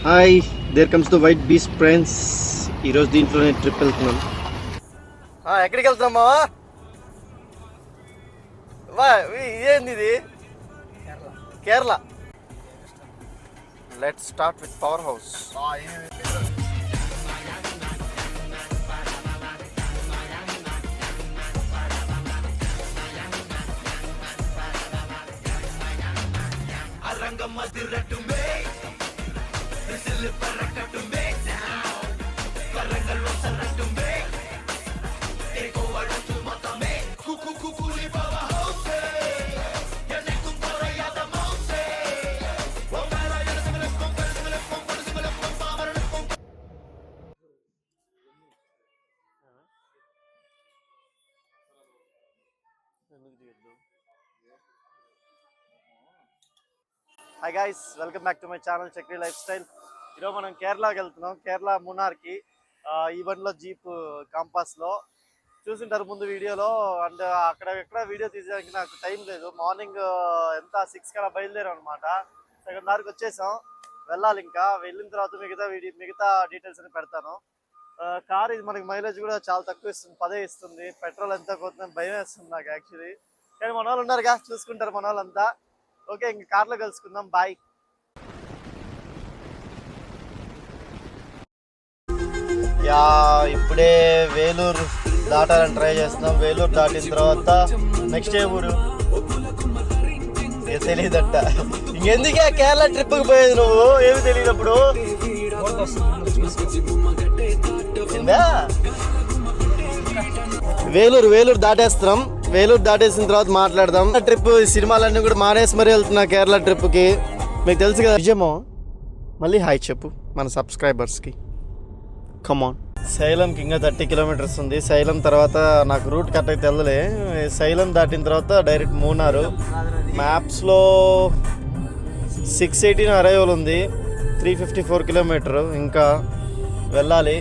Hi, there comes the white beach friends. ఈరోజు దీంట్లోనే trip వెళ్తున్నాం. ఎక్కడికి వెళ్తున్నాం మావా? ఇదేంది ఇది? Kerala. Let's start with power house. Hi guys, welcome back to my channel Chakri lifestyle. ఈరోజు మనం కేరళకి వెళ్తున్నాం. కేరళ మున్నార్కి. ఈ బండిలో జీప్ కాంపాస్లో చూసింటారు ముందు వీడియోలో. అండ్ అక్కడ వీడియో తీసేదానికి నాకు టైం లేదు. మార్నింగ్ 6 కలా బయలుదేరాం అనమాట. సెకండ్ దారికి వచ్చేసాం. వెళ్ళాలి. ఇంకా వెళ్ళిన తర్వాత మిగతా డీటెయిల్స్ అని పెడతాను. కార్ ఇది మనకి మైలేజ్ కూడా చాలా తక్కువ ఇస్తుంది, 10 ఇస్తుంది. పెట్రోల్ ఎంత పోతుందని భయం వేస్తుంది నాకు యాక్చువల్లీ. కానీ మన వాళ్ళు ఉన్నారుగా, చూసుకుంటారు మన వాళ్ళంతా. ఓకే, ఇంక కార్లో కలుసుకుందాం. బాయ్. ఇప్పుడే వేలూరు దాటాలని ట్రై చేస్తున్నాం. వేలూరు దాటిన తర్వాత నెక్స్ట్ ఏ ఊరు తెలియదట. ఇంకెందుకే కేరళ ట్రిప్కి పోయేది నువ్వు? ఏమి తెలియనప్పుడు. వేలూరు దాటేస్తున్నాం. వేలూరు దాటేసిన తర్వాత మాట్లాడదాం. ట్రిప్ సినిమాలన్నీ కూడా మానేసి మరీ వెళ్తున్నా కేరళ ట్రిప్కి. మీకు తెలుసు కదా నిజమో. మళ్ళీ హాయ్ చెప్పు మన సబ్స్క్రైబర్స్కి. కమాన్. సైలంకి ఇంకా 30 కిలోమీటర్స్ ఉంది. సైలం తర్వాత నాకు రూట్ కరెక్ట్గా తెల్లలే. సైలం దాటిన తర్వాత డైరెక్ట్ మూనారు. మ్యాప్స్లో 618 అరైవల్ ఉంది. 354 కిలోమీటరు ఇంకా వెళ్ళాలి.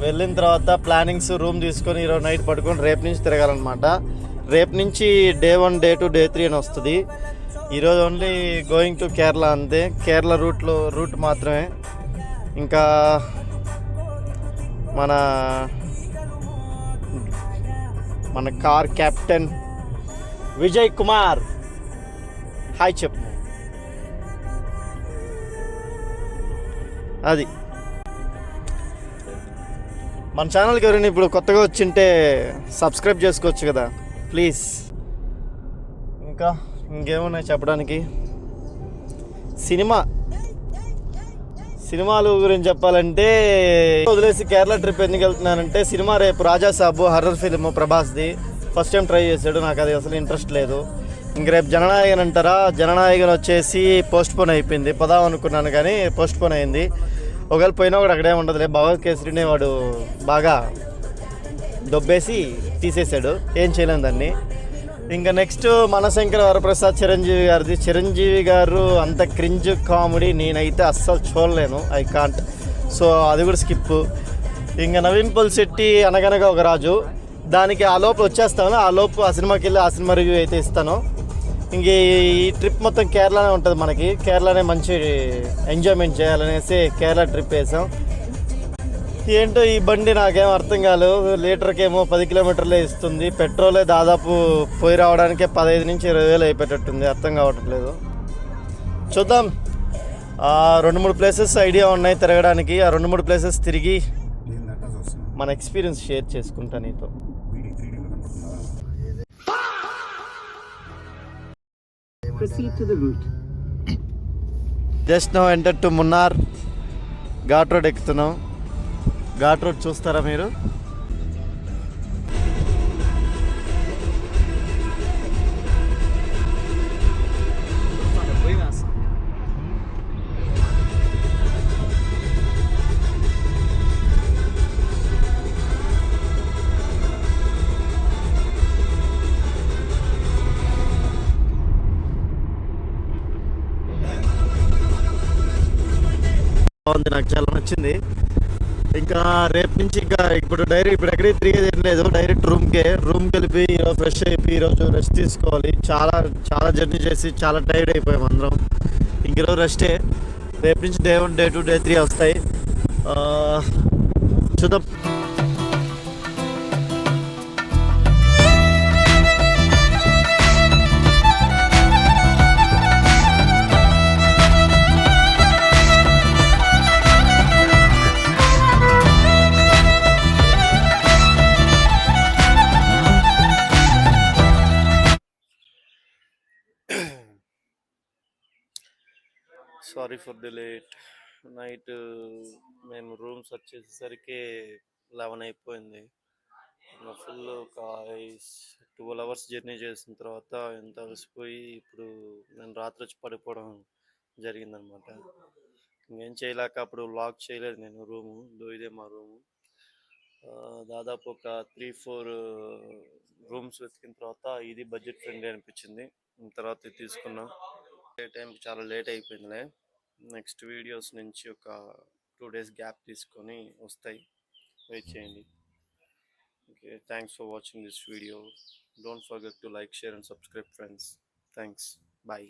వెళ్ళిన తర్వాత ప్లానింగ్స్, రూమ్ తీసుకొని ఈరోజు నైట్ పడుకొని రేపు నుంచి తిరగాలన్నమాట. రేపు నుంచి డే 1, డే 2, డే 3 అని వస్తుంది. ఈరోజు ఓన్లీ గోయింగ్ టు కేరళ అంతే. కేరళ రూట్ మాత్రమే. ఇంకా మన car captain Vijay Kumar hi చెప్పు. అది మన ఛానల్కి ఎవరైనా ఇప్పుడు కొత్తగా వచ్చింటే సబ్స్క్రైబ్ చేసుకోవచ్చు కదా ప్లీజ్. ఇంకేమున్నాయి చెప్పడానికి? సినిమాలు గురించి చెప్పాలంటే వదిలేసి కేరళ ట్రిప్ ఎందుకు వెళ్తున్నానంటే, సినిమా రేపు రాజాసాబు హర్రర్ ఫిల్మ్ ప్రభాస్ది. ఫస్ట్ టైం ట్రై చేశాడు. నాకు అది అసలు ఇంట్రెస్ట్ లేదు. ఇంక రేపు జననాయకన్ అంటారా. జననాయకన్ వచ్చేసి పోస్ట్ పోన్ అయిపోయింది. పోదాం అనుకున్నాను కానీ పోస్ట్ పోన్ అయింది. ఒకవేళ పోయినా కూడా అక్కడే ఉండదులే. భగవత్ కేసరిని వాడు బాగా దొబ్బేసి తీసేశాడు. ఏం చేయలేము దాన్ని. ఇంకా నెక్స్ట్ మనశంకర వరప్రసాద్ చిరంజీవి గారు అంత క్రింజ్ కామెడీ నేనైతే అస్సలు చూడలేను. I can't. సో అది కూడా స్కిప్. ఇంకా నవీన్ పొలిశెట్టి అనగనగా ఒక రాజు, దానికి ఆ లోపు వచ్చేస్తాను. ఆ లోపు ఆ సినిమాకి వెళ్ళి ఆ సినిమా రివ్యూ అయితే ఇస్తాను. ఇంక ఈ ట్రిప్ మొత్తం కేరళనే ఉంటుంది మనకి. కేరళనే మంచి ఎంజాయ్మెంట్ చేయాలనేసి కేరళ ట్రిప్ వేసాం. ఏంటో ఈ బండి నాకేం అర్థం కాలేదు. లీటర్కేమో 10 కిలోమీటర్లే ఇస్తుంది. పెట్రోలే దాదాపు పోయి రావడానికే 15 నుంచి 20 వేలు అయిపోయేటట్టుంది. అర్థం కావట్లేదు. చూద్దాం. 2-3 ప్లేసెస్ ఐడియా ఉన్నాయి తిరగడానికి. ఆ 2-3 ప్లేసెస్ తిరిగి మన ఎక్స్పీరియన్స్ షేర్ చేసుకుంటా నీతో. Just now enter to Munnar. Ghat road ఎక్కుతున్నాం. ఘాట్ రోడ్ చూస్తారా మీరు? బాగుంది, నాకు చాలా నచ్చింది. ఇంకా రేపు నుంచి ఇప్పుడు ఎక్కడికి తిరిగేది ఏం లేదు. డైరెక్ట్ రూమ్కి వెళ్ళిపోయి ఈరోజు ఫ్రెష్ అయిపోయి ఈరోజు రెస్ట్ తీసుకోవాలి. చాలా జర్నీ చేసి చాలా టైర్డ్ అయిపోయాం అందరం. ఇంక ఈరోజు రెస్టే. రేపు నుంచి డే 1, డే 2, డే 3 వస్తాయి. చూద్దాం. Sorry for the late night. మేము రూమ్ సెర్చ్ చేసేసరికి 11 అయిపోయింది. ఫుల్ ఒక 12 అవర్స్ జర్నీ చేసిన తర్వాత ఎంత అలసిపోయి ఇప్పుడు నేను రాత్రి వచ్చి పడిపోవడం జరిగిందనమాట. ఇంకేం చేయలేక అప్పుడు లాక్ చేయలేదు నేను రూము. ఇదే మా రూము. దాదాపు ఒక 3-4 రూమ్స్ వెతికిన తర్వాత ఇది బడ్జెట్ ఫ్రెండ్లీ అనిపించింది. తర్వాత ఇది తీసుకున్నాం. టైంకి చాలా లేట్ అయిపోయిందిలే. నెక్స్ట్ వీడియోస్ నుంచి ఒక 2 days గ్యాప్ తీసుకొని వస్తాయి, వెయిట్ చేయండి. Okay, thanks for watching this video. Don't forget to like, share and subscribe friends. Thanks, bye.